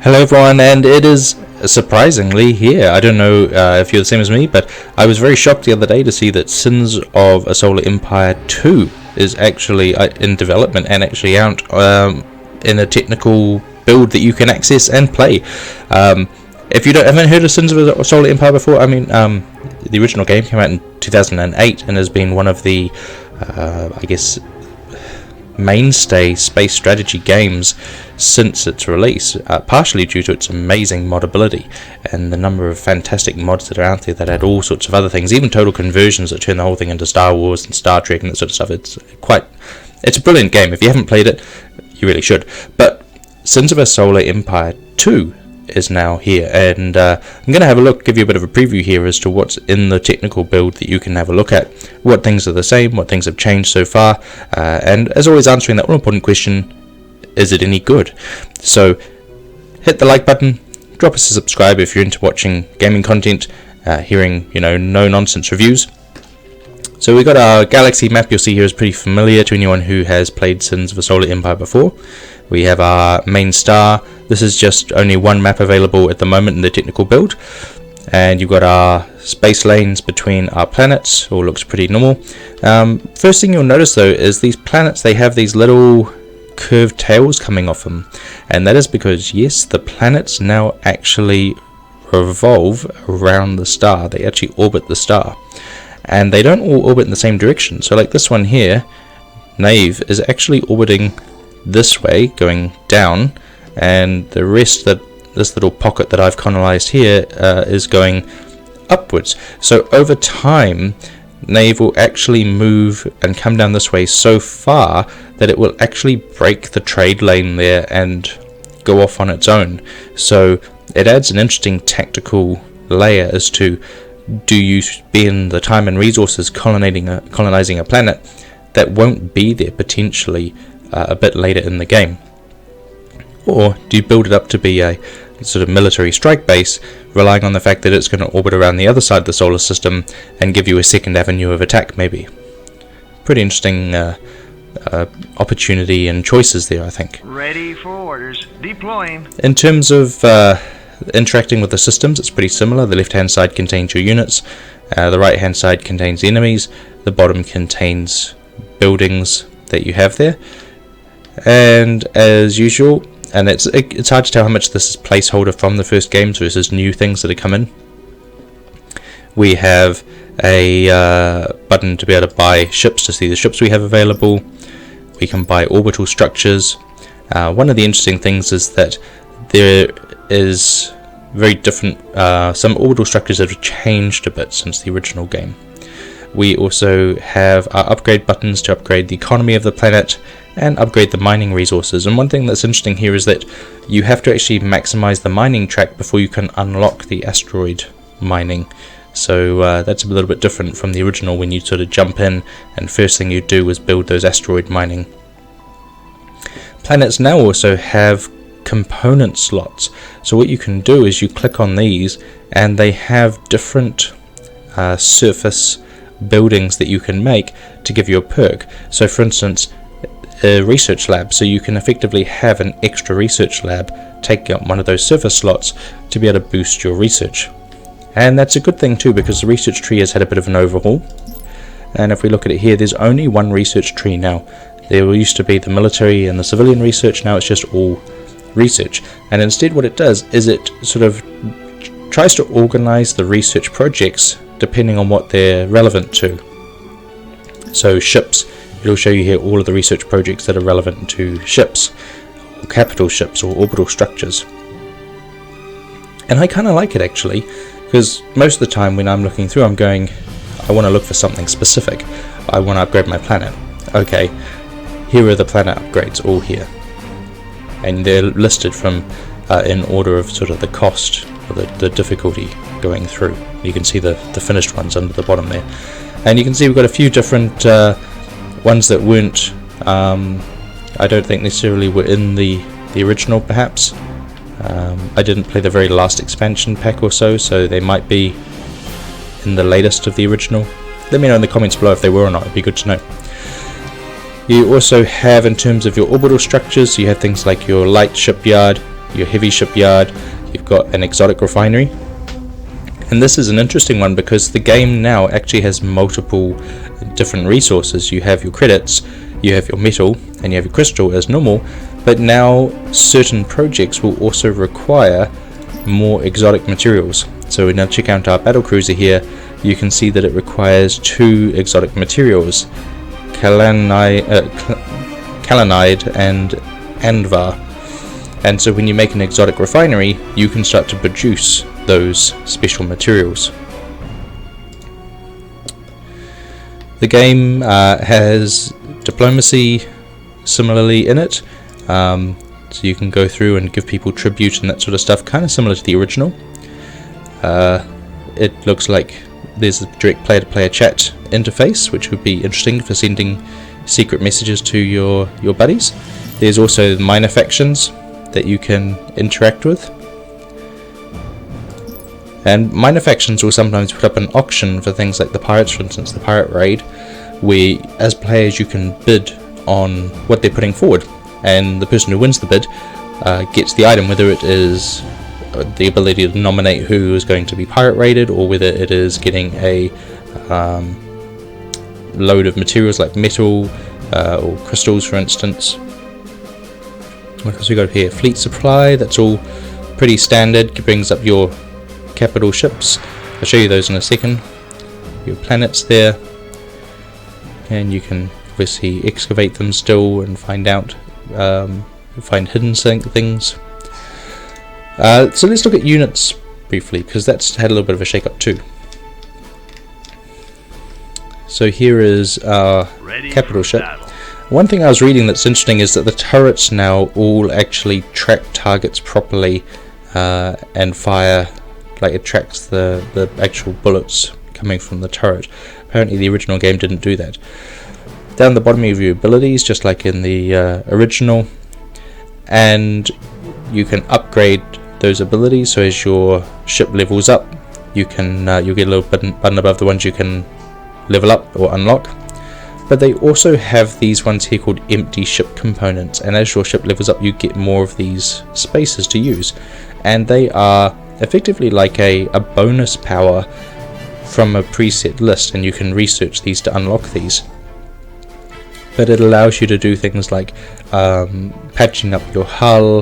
Hello everyone, and it is surprisingly here. I don't know if you're the same as me, but I was very shocked the other day to see that Sins of a Solar Empire 2 is actually in development and actually out in a technical build that you can access and play. If you haven't heard of Sins of a Solar Empire before, the original game came out in 2008 and has been one of the, mainstay space strategy games since its release, partially due to its amazing modability and the number of fantastic mods that are out there that add all sorts of other things, even total conversions that turn the whole thing into Star Wars and Star Trek and that sort of stuff. It's a brilliant game. If you haven't played it, you really should. But Sins of a Solar Empire 2 is now here, and I'm going to have a look, give you a bit of a preview here as to what's in the technical build that you can have a look at, what things are the same, what things have changed so far, and as always answering that all important question, is it any good? So hit the like button, drop us a subscribe if you're into watching gaming content, hearing no nonsense reviews. So we got our galaxy map. You'll see here is pretty familiar to anyone who has played Sins of a Solar Empire before. We have our main star. This is just only one map available at the moment in the technical build, and you've got our space lanes between our planets. All looks pretty normal. First thing you'll notice though is these planets, they have these little curved tails coming off them, and that is because yes, the planets now actually revolve around the star. They actually orbit the star, and they don't all orbit in the same direction. So like this one here, Nave, is actually orbiting this way, going down, and the rest, this little pocket that I've colonized here, is going upwards. So over time, Nave will actually move and come down this way so far that it will actually break the trade lane there and go off on its own. So it adds an interesting tactical layer as to, do you spend the time and resources colonizing a planet that won't be there potentially a bit later in the game, or do you build it up to be a sort of military strike base, relying on the fact that it's going to orbit around the other side of the solar system and give you a second avenue of attack? Maybe pretty interesting opportunity and choices there, I think. Ready for orders. Deploying. In terms of interacting with the systems, it's pretty similar. The left hand side contains your units, the right hand side contains enemies, the bottom contains buildings that you have there. And as usual, and it's hard to tell how much this is placeholder from the first games versus new things that have come in. We have a button to be able to buy ships, to see the ships we have available. We can buy orbital structures. One of the interesting things is that there is very different, some orbital structures that have changed a bit since the original game. We also have our upgrade buttons to upgrade the economy of the planet and upgrade the mining resources. And one thing that's interesting here is that you have to actually maximize the mining track before you can unlock the asteroid mining. So that's a little bit different from the original, when you sort of jump in and first thing you do is build those asteroid mining. Planets now also have component slots. So what you can do is you click on these and they have different surface buildings that you can make to give you a perk. So for instance, a research lab, so you can effectively have an extra research lab, take up one of those surface slots to be able to boost your research. And that's a good thing too, because the research tree has had a bit of an overhaul. And if we look at it here, there's only one research tree now. There used to be the military and the civilian research, now it's just all research. And instead what it does is it sort of tries to organize the research projects depending on what they're relevant to. So ships, it'll show you here all of the research projects that are relevant to ships, or capital ships, or orbital structures. And I kind of like it actually, because most of the time when I'm looking through, I'm going, I want to look for something specific. I want to upgrade my planet. Okay, here are the planet upgrades, all here. And they're listed from in order of sort of the cost, or the difficulty going through. You can see the finished ones under the bottom there. And you can see we've got a few different ones that weren't, I don't think necessarily were in the original perhaps. I didn't play the very last expansion pack or so they might be in the latest of the original. Let me know in the comments below if they were or not, it'd be good to know. You also have, in terms of your orbital structures, you have things like your light shipyard, your heavy shipyard, you've got an exotic refinery. And this is an interesting one because the game now actually has multiple different resources. You have your credits, you have your metal, and you have your crystal as normal, but now certain projects will also require more exotic materials. So we now check out our battle cruiser here. You can see that it requires 2 exotic materials, kalanite and andvar. And so when you make an exotic refinery, you can start to produce those special materials. The game has diplomacy similarly in it, so you can go through and give people tribute and that sort of stuff, kind of similar to the original. It looks like there's a direct player-to-player chat interface, which would be interesting for sending secret messages to your buddies. There's also minor factions that you can interact with, and minor factions will sometimes put up an auction for things like the pirates, for instance, the pirate raid, where as players you can bid on what they're putting forward, and the person who wins the bid gets the item, whether it is the ability to nominate who is going to be pirate raided, or whether it is getting a load of materials like metal or crystals, for instance. What else we got here? Fleet supply, that's all pretty standard. It brings up your capital ships. I'll show you those in a second. Your planets there, and you can obviously excavate them still and find out, find hidden things. So let's look at units briefly, because that's had a little bit of a shake up too. So here is our capital ship. One thing I was reading that's interesting is that the turrets now all actually track targets properly and fire, like it tracks the actual bullets coming from the turret. Apparently the original game didn't do that. Down the bottom of your abilities, just like in the original, and you can upgrade those abilities. So as your ship levels up, you can you'll get a little button above the ones you can level up or unlock. But they also have these ones here called empty ship components, and as your ship levels up you get more of these spaces to use, and they are effectively like a bonus power from a preset list, and you can research these to unlock these. But it allows you to do things like patching up your hull,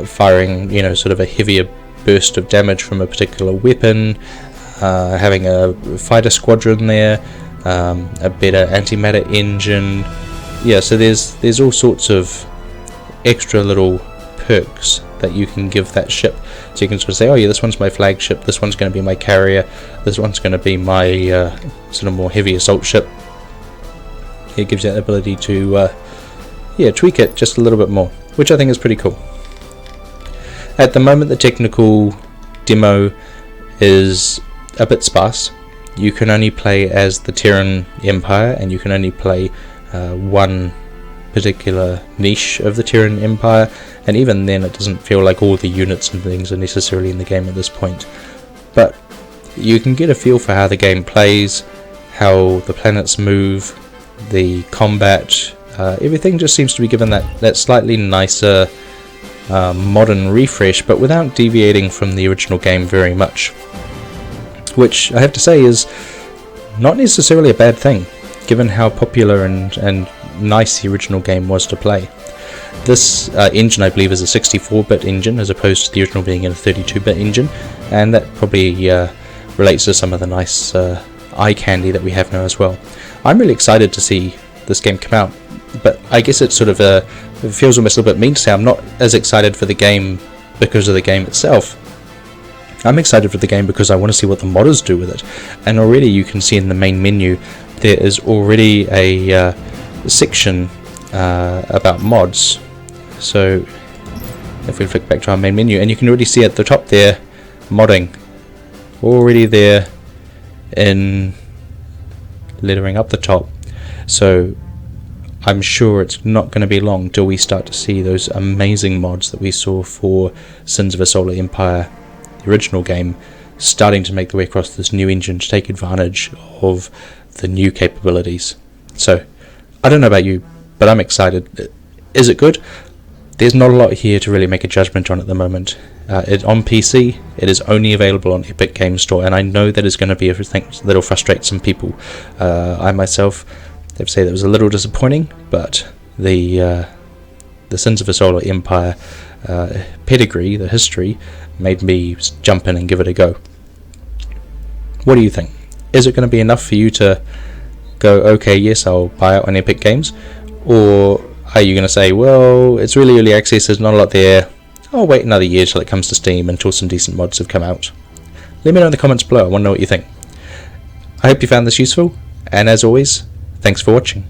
firing sort of a heavier burst of damage from a particular weapon, having a fighter squadron there, a better antimatter engine. Yeah, so there's all sorts of extra little perks that you can give that ship. So you can sort of say, oh yeah, this one's my flagship, this one's going to be my carrier, this one's going to be my sort of more heavy assault ship. It gives you that ability to tweak it just a little bit more, which I think is pretty cool. At the moment the technical demo is a bit sparse. You can only play as the Terran Empire, and you can only play one particular niche of the Terran Empire, and even then it doesn't feel like all the units and things are necessarily in the game at this point. But you can get a feel for how the game plays, how the planets move, the combat, everything just seems to be given that slightly nicer modern refresh, but without deviating from the original game very much, which I have to say is not necessarily a bad thing, given how popular and nice the original game was to play. This engine, I believe, is a 64-bit engine as opposed to the original being a 32-bit engine, and that probably relates to some of the nice eye candy that we have now as well. I'm really excited to see this game come out, but I guess it's sort of it feels almost a little bit mean to say I'm not as excited for the game because of the game itself. I'm excited for the game because I want to see what the modders do with it, and already you can see in the main menu there is already a section about mods. So if we flick back to our main menu, and you can already see at the top there, modding, already there in lettering up the top. So I'm sure it's not going to be long till we start to see those amazing mods that we saw for Sins of a Solar Empire, the original game, starting to make their way across this new engine to take advantage of the new capabilities. So I don't know about you, but I'm excited. Is it good? there's not a lot here to really make a judgment on at the moment. On PC, it is only available on Epic Games Store, and I know that is going to be a thing that'll frustrate some people. I myself, they've said it was a little disappointing, but the Sins of a Solar Empire pedigree, the history, made me jump in and give it a go. What do you think? Is it going to be enough for you to go, okay, yes, I'll buy it on Epic Games? Or are you going to say, well, it's really early access, there's not a lot there, I'll wait another year till it comes to Steam, until some decent mods have come out? Let me know in the comments below, I want to know what you think. I hope you found this useful, and as always, thanks for watching.